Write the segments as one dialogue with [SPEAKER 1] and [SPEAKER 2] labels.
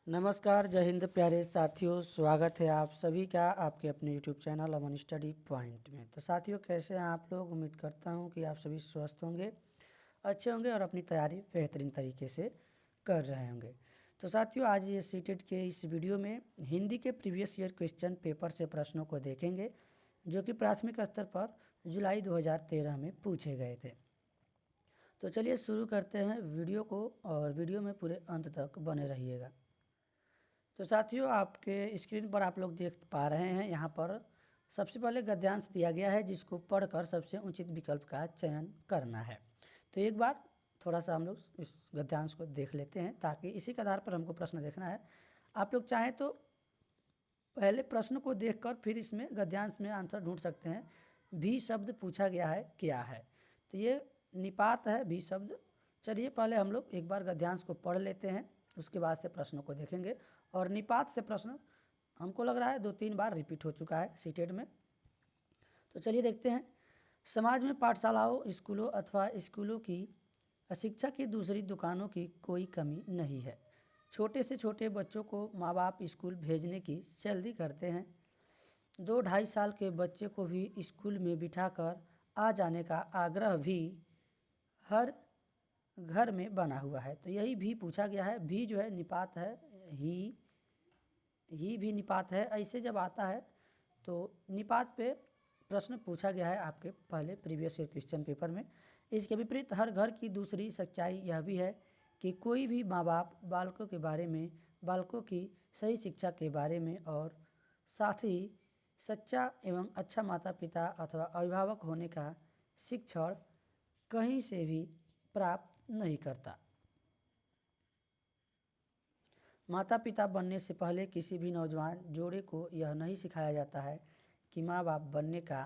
[SPEAKER 1] नमस्कार, जय हिंद प्यारे साथियों। स्वागत है आप सभी का आपके अपने यूट्यूब चैनल अमन स्टडी पॉइंट में। तो साथियों, कैसे हैं आप लोग? उम्मीद करता हूं कि आप सभी स्वस्थ होंगे, अच्छे होंगे और अपनी तैयारी बेहतरीन तरीके से कर रहे होंगे। तो साथियों, आज ये सीटेट के इस वीडियो में हिंदी के प्रीवियस ईयर क्वेश्चन पेपर से प्रश्नों को देखेंगे, जो कि प्राथमिक स्तर पर जुलाई 2013 में पूछे गए थे। तो चलिए शुरू करते हैं वीडियो को, और वीडियो में पूरे अंत तक बने रहिएगा। तो साथियों, आपके स्क्रीन पर आप लोग देख पा रहे हैं, यहाँ पर सबसे पहले गद्यांश दिया गया है, जिसको पढ़कर सबसे उचित विकल्प का चयन करना है। तो एक बार थोड़ा सा हम लोग इस गद्यांश को देख लेते हैं, ताकि इसी के आधार पर हमको प्रश्न देखना है। आप लोग चाहें तो पहले प्रश्न को देखकर फिर इसमें गद्यांश में आंसर ढूंढ सकते हैं। भी शब्द पूछा गया है क्या है, तो ये निपात है भी शब्द। चलिए पहले हम लोग एक बार गद्यांश को पढ़ लेते हैं, उसके बाद से प्रश्नों को देखेंगे। और निपात से प्रश्न हमको लग रहा है 2-3 बार रिपीट हो चुका है सीटेट में। तो चलिए देखते हैं। समाज में पाठशालाओं, स्कूलों अथवा स्कूलों की शिक्षा की दूसरी दुकानों की कोई कमी नहीं है। छोटे से छोटे बच्चों को माँ बाप स्कूल भेजने की जल्दी करते हैं। 2-2.5 साल के बच्चे को भी स्कूल में बिठाकर आ जाने का आग्रह भी हर घर में बना हुआ है। तो यही भी पूछा गया है। भी जो है निपात है, ही भी निपात है। ऐसे जब आता है तो निपात पे प्रश्न पूछा गया है आपके पहले प्रीवियस ईयर क्वेश्चन पेपर में। इसके विपरीत हर घर की दूसरी सच्चाई यह भी है कि कोई भी माँ बाप बालकों के बारे में, बालकों की सही शिक्षा के बारे में और साथ ही सच्चा एवं अच्छा माता पिता अथवा अभिभावक होने का शिक्षण कहीं से भी प्राप्त नहीं करता। माता पिता बनने से पहले किसी भी नौजवान जोड़े को यह नहीं सिखाया जाता है कि माँ बाप बनने का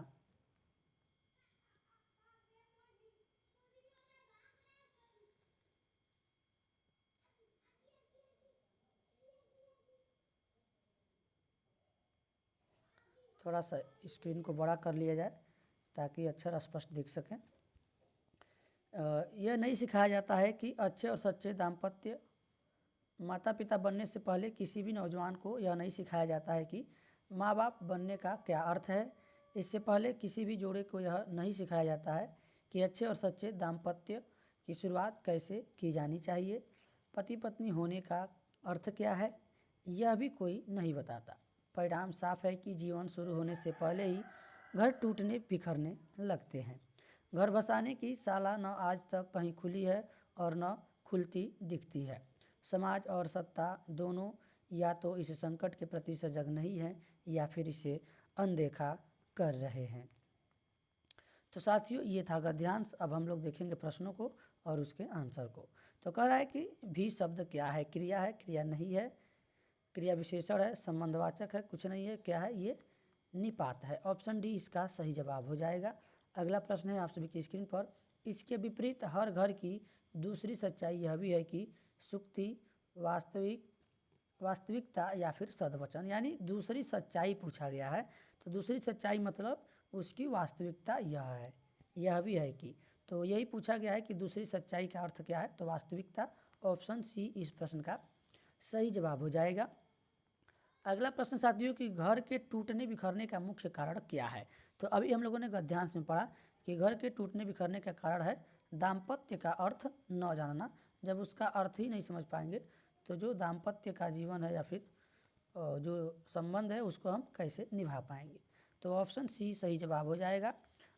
[SPEAKER 1] थोड़ा सा स्क्रीन को बड़ा कर लिया जाए ताकि अक्षर स्पष्ट दिख सकें। यह नहीं सिखाया जाता है कि अच्छे और सच्चे दाम्पत्य, माता पिता बनने से पहले किसी भी नौजवान को यह नहीं सिखाया जाता है कि माँ बाप बनने का क्या अर्थ है। इससे पहले किसी भी जोड़े को यह नहीं सिखाया जाता है कि अच्छे और सच्चे दाम्पत्य की शुरुआत कैसे की जानी चाहिए। पति पत्नी होने का अर्थ क्या है, यह भी कोई नहीं बताता। परिणाम साफ है कि जीवन शुरू होने से पहले ही घर टूटने बिखरने लगते हैं। घर बसाने की साला न आज तक कहीं खुली है और न खुलती दिखती है। समाज और सत्ता दोनों या तो इस संकट के प्रति सजग नहीं हैं या फिर इसे अनदेखा कर रहे हैं। तो साथियों, ये था गद्यांश। अब हम लोग देखेंगे प्रश्नों को और उसके आंसर को। तो कह रहा है कि भी शब्द क्या है? क्रिया है, क्रिया नहीं है, क्रिया विशेषण है, संबंधवाचक है, कुछ नहीं है। क्या है? ये निपात है। ऑप्शन डी इसका सही जवाब हो जाएगा। अगला प्रश्न है आप सभी की स्क्रीन पर। इसके विपरीत हर घर की दूसरी सच्चाई यह भी है कि सुक्ति वास्तविकता या फिर सदवचन, यानी दूसरी सच्चाई पूछा गया है। तो दूसरी सच्चाई मतलब उसकी वास्तविकता यह है, यह भी है कि, तो यही पूछा गया है कि दूसरी सच्चाई का अर्थ क्या है, तो वास्तविकता। ऑप्शन सी इस प्रश्न का सही जवाब हो जाएगा। अगला प्रश्न साथियों कि घर के टूटने बिखरने का मुख्य कारण क्या है। तो अभी हम लोगों ने गद्यांश में पढ़ा कि घर के टूटने बिखरने का कारण है दाम्पत्य का अर्थ न जानना। जब उसका अर्थ ही नहीं समझ पाएंगे तो जो दाम्पत्य का जीवन है या फिर जो संबंध है उसको हम कैसे निभा पाएंगे। तो ऑप्शन सी सही जवाब हो जाएगा।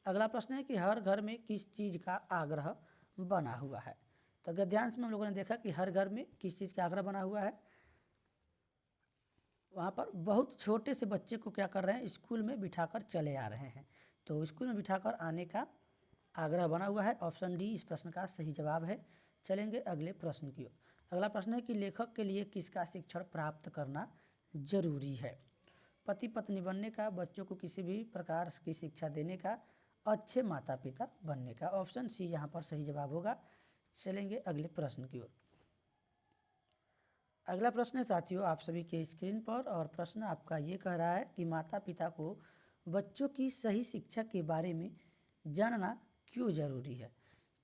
[SPEAKER 1] अगला प्रश्न है कि हर घर में किस चीज़ का आग्रह बना हुआ है। तो गद्यांश में हम लोगों ने देखा कि हर घर में किस चीज़ का आग्रह बना हुआ है। वहाँ पर बहुत छोटे से बच्चे को क्या कर रहे हैं, स्कूल में बिठाकर चले आ रहे हैं। तो स्कूल में बिठाकर आने का आग्रह बना हुआ है। ऑप्शन डी इस प्रश्न का सही जवाब है। चलेंगे अगले प्रश्न की ओर। अगला प्रश्न है कि लेखक के लिए किसका शिक्षण प्राप्त करना जरूरी है। पति पत्नी बनने का, बच्चों को किसी भी प्रकार की शिक्षा देने का, अच्छे माता पिता बनने का। ऑप्शन सी यहाँ पर सही जवाब होगा। चलेंगे अगले प्रश्न की ओर। अगला प्रश्न है साथियों आप सभी के स्क्रीन पर, और प्रश्न आपका ये कह रहा है कि माता पिता को बच्चों की सही शिक्षा के बारे में जानना क्यों ज़रूरी है।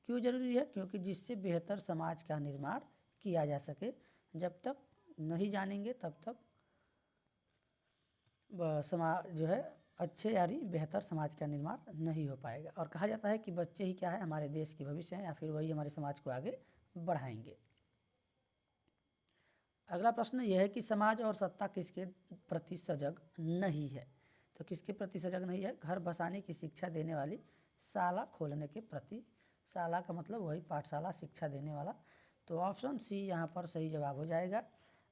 [SPEAKER 1] क्यों ज़रूरी है? क्योंकि जिससे बेहतर समाज का निर्माण किया जा सके। जब तक नहीं जानेंगे तब तक समाज जो है अच्छे यानी बेहतर समाज का निर्माण नहीं हो पाएगा। और कहा जाता है कि बच्चे ही क्या है, हमारे देश के भविष्य हैं, या फिर वही हमारे समाज को आगे बढ़ाएंगे। अगला प्रश्न यह है कि समाज और सत्ता किसके प्रति सजग नहीं है। तो किसके प्रति सजग नहीं है? घर बसाने की शिक्षा देने वाली शाला खोलने के प्रति। शाला का मतलब वही पाठशाला, शिक्षा देने वाला। तो ऑप्शन सी यहाँ पर सही जवाब हो जाएगा।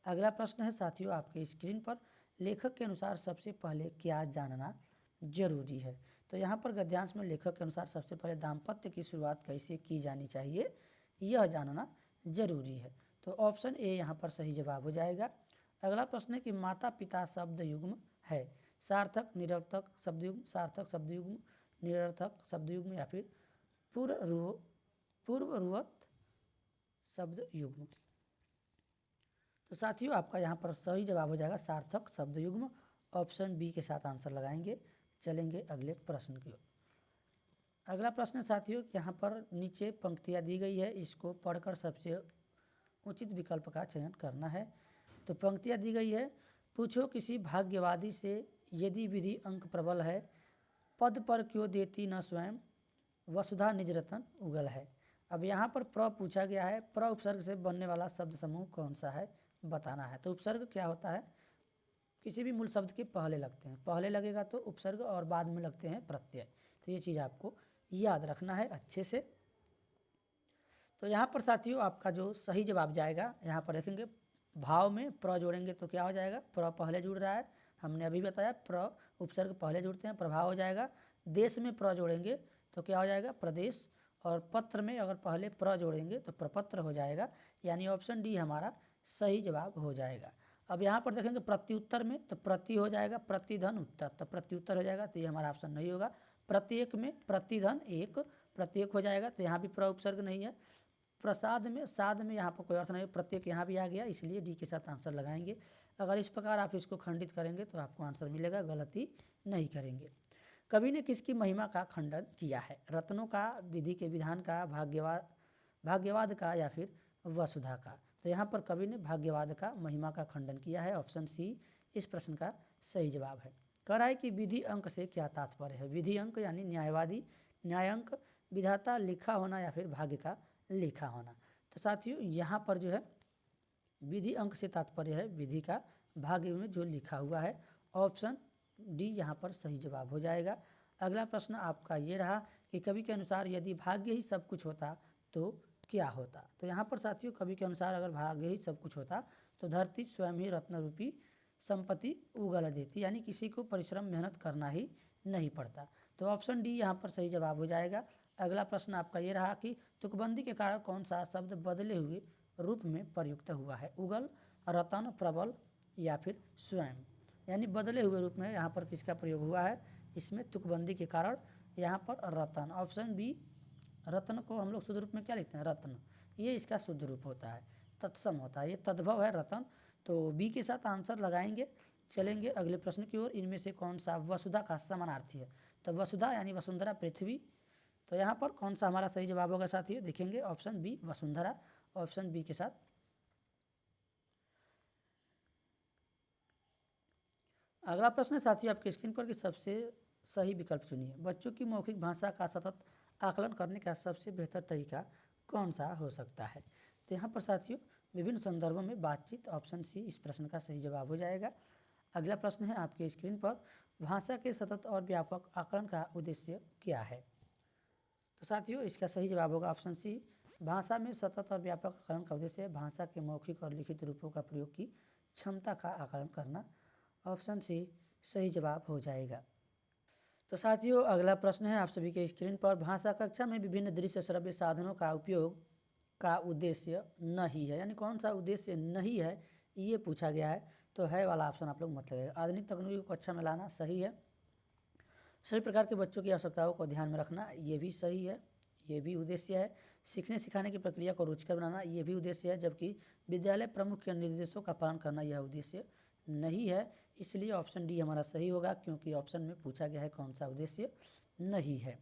[SPEAKER 1] अगला प्रश्न है साथियों आपके स्क्रीन पर, लेखक के अनुसार सबसे पहले क्या जानना जरूरी है। तो यहाँ पर गद्यांश में लेखक के अनुसार सबसे पहले दाम्पत्य की शुरुआत कैसे की जानी चाहिए, यह जानना जरूरी है। तो ऑप्शन ए यहाँ पर सही जवाब हो जाएगा। अगला प्रश्न है कि माता पिता शब्द युग्म है, सार्थक निरर्थक शब्द युग्म, सार्थक शब्द युग्म, निरर्थक शब्द युग्म, या फिर पूर्वरूवत शब्द युग्म। तो साथियों आपका यहाँ पर सही जवाब हो जाएगा सार्थक शब्द युग्म। ऑप्शन बी के साथ आंसर लगाएंगे। चलेंगे अगले प्रश्न की ओर। अगला प्रश्न साथियों यहाँ पर नीचे पंक्तियाँ दी गई है, इसको पढ़कर सबसे उचित विकल्प का चयन करना है। तो पंक्तियाँ दी गई है, पूछो किसी भाग्यवादी से यदि विधि अंक प्रबल है, पद पर क्यों देती न स्वयं, वसुधा निज रतन उगल है। अब यहाँ पर प्र पूछा गया है, प्र उपसर्ग से बनने वाला शब्द समूह कौन सा है बताना है। तो उपसर्ग क्या होता है, किसी भी मूल शब्द के पहले लगते हैं, पहले लगेगा तो उपसर्ग और बाद में लगते हैं प्रत्यय। तो ये चीज़ आपको याद रखना है अच्छे से। तो यहाँ पर साथियों आपका जो सही जवाब जाएगा, यहाँ पर देखेंगे भाव में प्र जोड़ेंगे तो क्या हो जाएगा, प्र पहले जुड़ रहा है, हमने अभी बताया प्र उपसर्ग पहले जुड़ते हैं, प्रभाव हो जाएगा। देश में प्र जोड़ेंगे तो क्या हो जाएगा, प्रदेश। और पत्र में अगर पहले प्र जोड़ेंगे तो प्रपत्र हो जाएगा, यानी ऑप्शन डी हमारा सही जवाब हो जाएगा। अब यहाँ पर देखेंगे प्रत्युत्तर में तो प्रति हो जाएगा, प्रतिधन उत्तर, तो प्रत्युत्तर हो जाएगा, तो ये हमारा ऑप्शन नहीं होगा। प्रत्येक में प्रतिधन एक, प्रत्येक हो जाएगा, तो यहाँ भी प्र उपसर्ग नहीं है। प्रसाद में साध में यहाँ पर कोई अर्थ नहीं, प्रत्येक यहाँ भी आ गया, इसलिए डी के साथ आंसर लगाएंगे। अगर इस प्रकार आप इसको खंडित करेंगे तो आपको आंसर मिलेगा, गलती नहीं करेंगे। कवि ने किसकी महिमा का खंडन किया है, रत्नों का, विधि के विधान का, भाग्यवाद का, या फिर वसुधा का। तो यहाँ पर कवि ने भाग्यवाद का महिमा का खंडन किया है। ऑप्शन सी इस प्रश्न का सही जवाब है। कह रहा है कि विधि अंक से क्या तात्पर्य है। विधि अंक यानी न्यायवादी, न्यायांक, विधाता, लिखा होना, या फिर भाग्य का लिखा होना। तो साथियों यहाँ पर जो है विधि अंक से तात्पर्य है विधि का, भाग्य में जो लिखा हुआ है। ऑप्शन डी यहाँ पर सही जवाब हो जाएगा। अगला प्रश्न आपका ये रहा कि कवि के अनुसार यदि भाग्य ही सब कुछ होता तो क्या होता। तो यहाँ पर साथियों कवि के अनुसार अगर भाग्य ही सब कुछ होता तो धरती स्वयं ही रत्न रूपी संपत्ति उगल देती, यानी किसी को परिश्रम मेहनत करना ही नहीं पड़ता। तो ऑप्शन डी यहाँ पर सही जवाब हो जाएगा। अगला प्रश्न आपका ये रहा कि तुकबंदी के कारण कौन सा शब्द बदले हुए रूप में प्रयुक्त हुआ है, उगल, रतन, प्रबल, या फिर स्वयं। यानी बदले हुए रूप में यहाँ पर किसका प्रयोग हुआ है, इसमें तुकबंदी के कारण यहाँ पर रतन। ऑप्शन बी, रत्न को हम लोग शुद्ध रूप में क्या लिखते हैं, रत्न, ये इसका शुद्ध रूप होता है, तत्सम होता है, ये तद्भव है रतन। तो बी के साथ आंसर लगाएंगे। चलेंगे अगले प्रश्न की ओर। इनमें से कौन सा वसुधा का समानार्थी है। तो वसुधा यानी वसुंधरा, पृथ्वी। तो यहाँ पर कौन सा हमारा सही जवाब होगा साथियों, देखेंगे option B Vasundhara. Option B के साथ अगला प्रश्न है साथियों आपके स्क्रीन पर कि सबसे सही विकल्प चुनिए। बच्चों की मौखिक भाषा का सतत आकलन करने का सबसे बेहतर तरीका कौन सा हो सकता है। तो यहाँ पर साथियों विभिन्न संदर्भों में बातचीत, ऑप्शन सी इस प्रश्न का सही जवाब हो जाएगा। अगला प्रश्न है आपके स्क्रीन पर, भाषा के सतत और व्यापक आकलन का उद्देश्य क्या है। तो साथियों इसका सही जवाब होगा ऑप्शन सी, भाषा में सतत और व्यापक आकलन का उद्देश्य है भाषा के मौखिक और लिखित रूपों का प्रयोग की क्षमता का आकलन करना। ऑप्शन सी सही जवाब हो जाएगा। तो साथियों अगला प्रश्न है आप सभी के स्क्रीन पर, भाषा कक्षा में विभिन्न दृश्य श्रव्य साधनों का उपयोग का उद्देश्य नहीं है, यानी कौन सा उद्देश्य नहीं है ये पूछा गया है। तो है वाला ऑप्शन आप लोग मत लगाइए। आधुनिक तकनीकी को कक्षा में लाना सही है, सभी प्रकार के बच्चों की आवश्यकताओं को ध्यान में रखना ये भी सही है, ये भी उद्देश्य है। सीखने सिखाने की प्रक्रिया को रुचिकर बनाना ये भी उद्देश्य है, जबकि विद्यालय प्रमुख के निर्देशों का पालन करना यह उद्देश्य नहीं है। इसलिए ऑप्शन डी हमारा सही होगा, क्योंकि ऑप्शन में पूछा गया है कौन सा उद्देश्य नहीं है।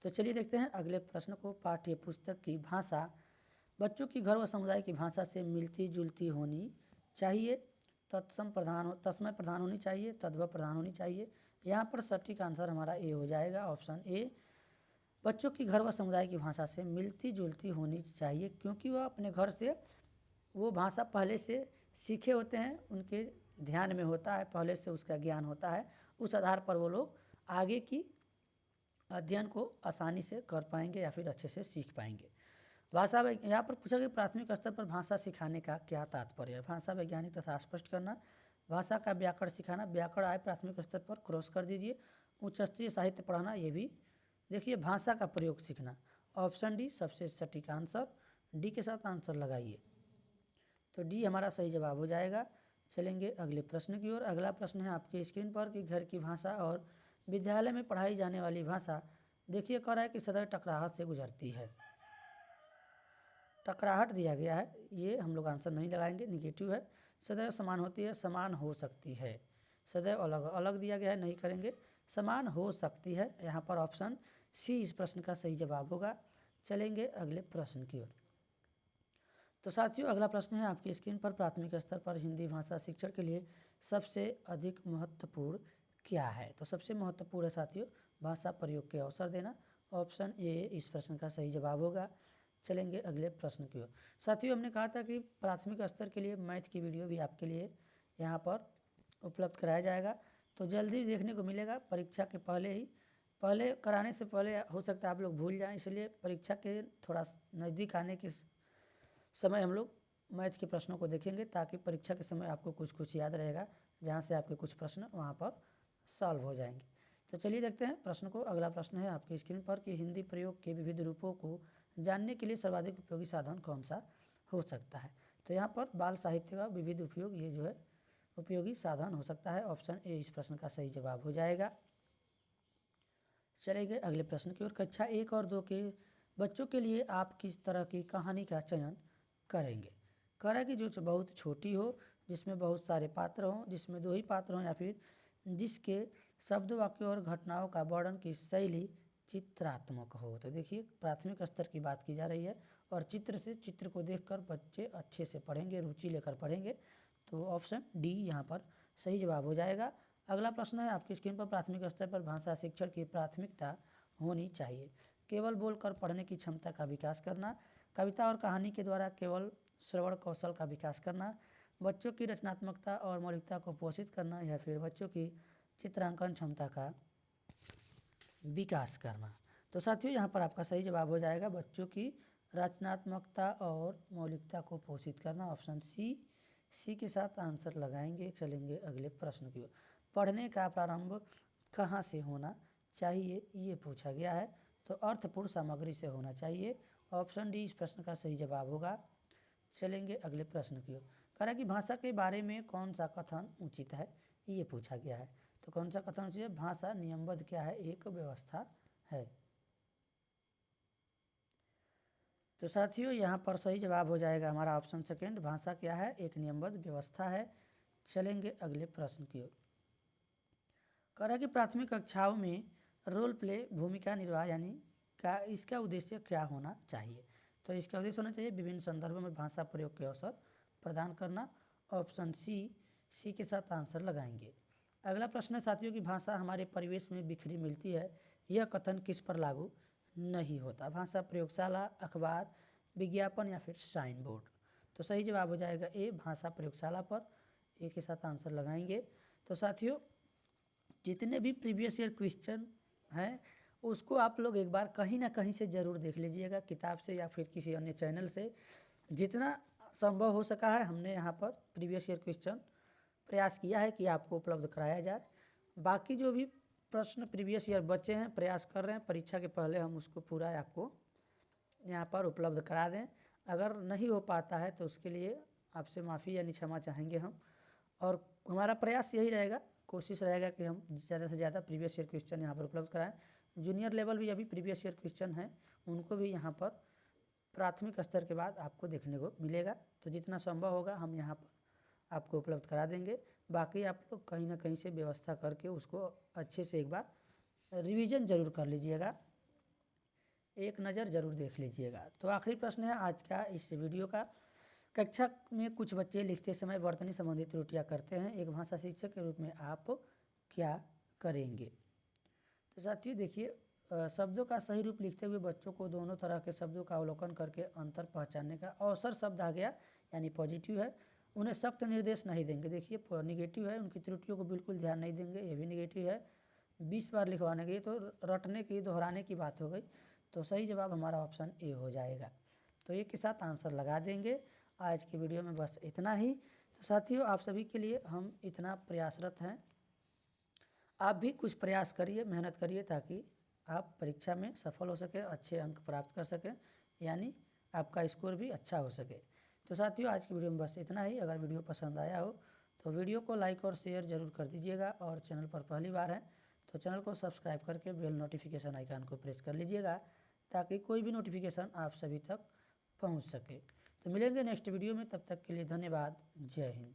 [SPEAKER 1] तो चलिए देखते हैं अगले प्रश्न को। पाठ्य पुस्तक की भाषा बच्चों की घर व समुदाय की भाषा से मिलती जुलती होनी चाहिए, तत्समय प्रधान होनी चाहिए, तद्भव प्रधान होनी चाहिए। यहाँ पर सटीक आंसर हमारा ए हो जाएगा, ऑप्शन ए। बच्चों की घर व समुदाय की भाषा से मिलती जुलती होनी चाहिए, क्योंकि वह अपने घर से वो भाषा पहले से सीखे होते हैं, उनके ध्यान में होता है, पहले से उसका ज्ञान होता है, उस आधार पर वो लोग आगे की अध्ययन को आसानी से कर पाएंगे या फिर अच्छे से सीख पाएंगे। भाषा यहाँ पर पूछा कि प्राथमिक स्तर पर भाषा सिखाने का क्या तात्पर्य है। भाषा वैज्ञानिक तथा स्पष्ट करना, भाषा का व्याकरण सिखाना, व्याकरण आय प्राथमिक स्तर पर क्रॉस कर दीजिए, उच्च स्तरीय साहित्य पढ़ाना, ये भी देखिए भाषा का प्रयोग सीखना, ऑप्शन डी सबसे सटीक आंसर। डी के साथ आंसर लगाइए, तो डी हमारा सही जवाब हो जाएगा। चलेंगे अगले प्रश्न की ओर। अगला प्रश्न है आपके स्क्रीन पर कि घर की भाषा और विद्यालय में पढ़ाई जाने वाली भाषा देखिए कह रहा है कि सदैव टकराहट से गुजरती है। टकराहट दिया गया है, ये हम लोग आंसर नहीं लगाएंगे, निगेटिव है। सदैव समान होती है, समान हो सकती है। सदैव अलग अलग दिया गया है, नहीं करेंगे। समान हो सकती है, यहाँ पर ऑप्शन सी इस प्रश्न का सही जवाब होगा। चलेंगे अगले प्रश्न की ओर। तो साथियों अगला प्रश्न है आपकी स्क्रीन पर, प्राथमिक स्तर पर हिंदी भाषा शिक्षण के लिए सबसे अधिक महत्वपूर्ण क्या है। तो सबसे महत्वपूर्ण है साथियों भाषा प्रयोग के अवसर देना, ऑप्शन ए इस प्रश्न का सही जवाब होगा। चलेंगे अगले प्रश्न की ओर। साथियों हमने कहा था कि प्राथमिक स्तर के लिए मैथ की वीडियो भी आपके लिए यहाँ पर उपलब्ध कराया जाएगा, तो जल्दी देखने को मिलेगा। परीक्षा के पहले कराने से पहले हो सकता है आप लोग भूल जाएं, इसलिए परीक्षा के थोड़ा नज़दीक आने के समय हम लोग मैथ के प्रश्नों को देखेंगे, ताकि परीक्षा के समय आपको कुछ कुछ याद रहेगा, जहाँ से आपके कुछ प्रश्न वहाँ पर सॉल्व हो जाएंगे। तो चलिए देखते हैं प्रश्न को। अगला प्रश्न है आपकी स्क्रीन पर कि हिंदी प्रयोग के विविध रूपों को जानने के लिए सर्वाधिक उपयोगी साधन कौन सा हो सकता है। तो यहाँ पर बाल साहित्य का विविध उपयोग, ये जो है उपयोगी साधन हो सकता है, ऑप्शन ए इस प्रश्न का सही जवाब हो जाएगा। चलेंगे अगले प्रश्न की ओर। कक्षा 1 और 2 के बच्चों के लिए आप किस तरह की कहानी का चयन करेंगे। कह रहा है कि जो बहुत छोटी हो, जिसमें बहुत सारे पात्र हों, जिसमें 2 ही पात्र हों, या फिर जिसके शब्द वाक्यों और घटनाओं का वर्णन की शैली चित्रात्मक हो। तो देखिए प्राथमिक स्तर की बात की जा रही है, और चित्र को देखकर बच्चे अच्छे से पढ़ेंगे, रुचि लेकर पढ़ेंगे, तो ऑप्शन डी यहाँ पर सही जवाब हो जाएगा। अगला प्रश्न है आपकी स्क्रीन पर, प्राथमिक स्तर पर भाषा शिक्षण की प्राथमिकता होनी चाहिए। केवल बोलकर पढ़ने की क्षमता का विकास करना, कविता और कहानी के द्वारा केवल श्रवण कौशल का विकास करना, बच्चों की रचनात्मकता और मौलिकता को पोषित करना, या फिर बच्चों की चित्रांकन क्षमता का विकास करना। तो साथियों यहाँ पर आपका सही जवाब हो जाएगा बच्चों की रचनात्मकता और मौलिकता को पोषित करना, ऑप्शन सी के साथ आंसर लगाएंगे। चलेंगे अगले प्रश्न की ओर। पढ़ने का प्रारंभ कहाँ से होना चाहिए, ये पूछा गया है। तो अर्थपूर्ण सामग्री से होना चाहिए, ऑप्शन डी इस प्रश्न का सही जवाब होगा। चलेंगे अगले प्रश्न की ओर। कह रहा है कि भाषा के बारे में कौन सा कथन उचित है, ये पूछा गया है। तो कौन सा कथन उचित है। भाषा नियमबद्ध क्या है, एक व्यवस्था है। तो साथियों यहाँ पर सही जवाब हो जाएगा हमारा ऑप्शन सेकेंड, भाषा क्या है, एक नियमबद्ध व्यवस्था है। चलेंगे अगले प्रश्न की ओर। कह रहा है कि प्राथमिक कक्षाओं में रोल प्ले भूमिका निर्वाह यानी का इसका उद्देश्य क्या होना चाहिए। तो इसका उद्देश्य होना चाहिए विभिन्न संदर्भों में भाषा प्रयोग के अवसर प्रदान करना, ऑप्शन सी के साथ आंसर लगाएंगे। अगला प्रश्न है साथियों की भाषा हमारे परिवेश में बिखरी मिलती है, यह कथन किस पर लागू नहीं होता। भाषा प्रयोगशाला, अखबार, विज्ञापन, या फिर साइन बोर्ड। तो सही जवाब हो जाएगा ए, भाषा प्रयोगशाला पर। ए के साथ आंसर लगाएंगे। तो साथियों जितने भी प्रीवियस ईयर क्वेश्चन हैं उसको आप लोग एक बार कहीं ना कहीं से ज़रूर देख लीजिएगा, किताब से या फिर किसी अन्य चैनल से। जितना संभव हो सका है हमने यहाँ पर प्रीवियस ईयर क्वेश्चन प्रयास किया है कि आपको उपलब्ध कराया जाए। बाकी जो भी प्रश्न प्रीवियस ईयर बचे हैं, प्रयास कर रहे हैं परीक्षा के पहले हम उसको पूरा आपको यहाँ पर उपलब्ध करा दें। अगर नहीं हो पाता है तो उसके लिए आपसे माफ़ी यानी क्षमा चाहेंगे हम, और हमारा प्रयास यही रहेगा, कोशिश रहेगा कि हम ज़्यादा से ज़्यादा प्रीवियस ईयर क्वेश्चन यहाँ पर उपलब्ध कराएं। जूनियर लेवल भी अभी प्रीवियस ईयर क्वेश्चन हैं, उनको भी यहाँ पर प्राथमिक स्तर के बाद आपको देखने को मिलेगा। तो जितना संभव होगा हम यहाँ पर आपको उपलब्ध करा देंगे। बाकी आप लोग कहीं ना कहीं से व्यवस्था करके उसको अच्छे से एक बार रिवीजन ज़रूर कर लीजिएगा, एक नज़र ज़रूर देख लीजिएगा। तो आखिरी प्रश्न है आज का इस वीडियो का। कक्षा में कुछ बच्चे लिखते समय वर्तनी संबंधी त्रुटियां करते हैं, एक भाषा शिक्षक के रूप में आप क्या करेंगे। तो साथियों देखिए, शब्दों का सही रूप लिखते हुए बच्चों को दोनों तरह के शब्दों का अवलोकन करके अंतर पहचानने का अवसर शब्द आ गया, यानी पॉजिटिव है। उन्हें सख्त निर्देश नहीं देंगे, देखिए निगेटिव है, उनकी त्रुटियों को बिल्कुल ध्यान नहीं देंगे, ये भी निगेटिव है। 20 बार लिखवाने के, तो रटने की, दोहराने की बात हो गई। तो सही जवाब हमारा ऑप्शन ए हो जाएगा। तो ये के साथ आंसर लगा देंगे। आज की वीडियो में बस इतना ही। तो साथियों, आप सभी के लिए हम इतना प्रयासरत हैं, आप भी कुछ प्रयास करिए, मेहनत करिए, ताकि आप परीक्षा में सफल हो सकें, अच्छे अंक प्राप्त कर सकें, यानी आपका स्कोर भी अच्छा हो सके। तो साथियों, आज की वीडियो में बस इतना ही। अगर वीडियो पसंद आया हो तो वीडियो को लाइक और शेयर ज़रूर कर दीजिएगा, और चैनल पर पहली बार है तो चैनल को सब्सक्राइब करके बेल नोटिफिकेशन आइकन को प्रेस कर लीजिएगा, ताकि कोई भी नोटिफिकेशन आप सभी तक पहुंच सके। तो मिलेंगे नेक्स्ट वीडियो में, तब तक के लिए धन्यवाद। जय हिंद।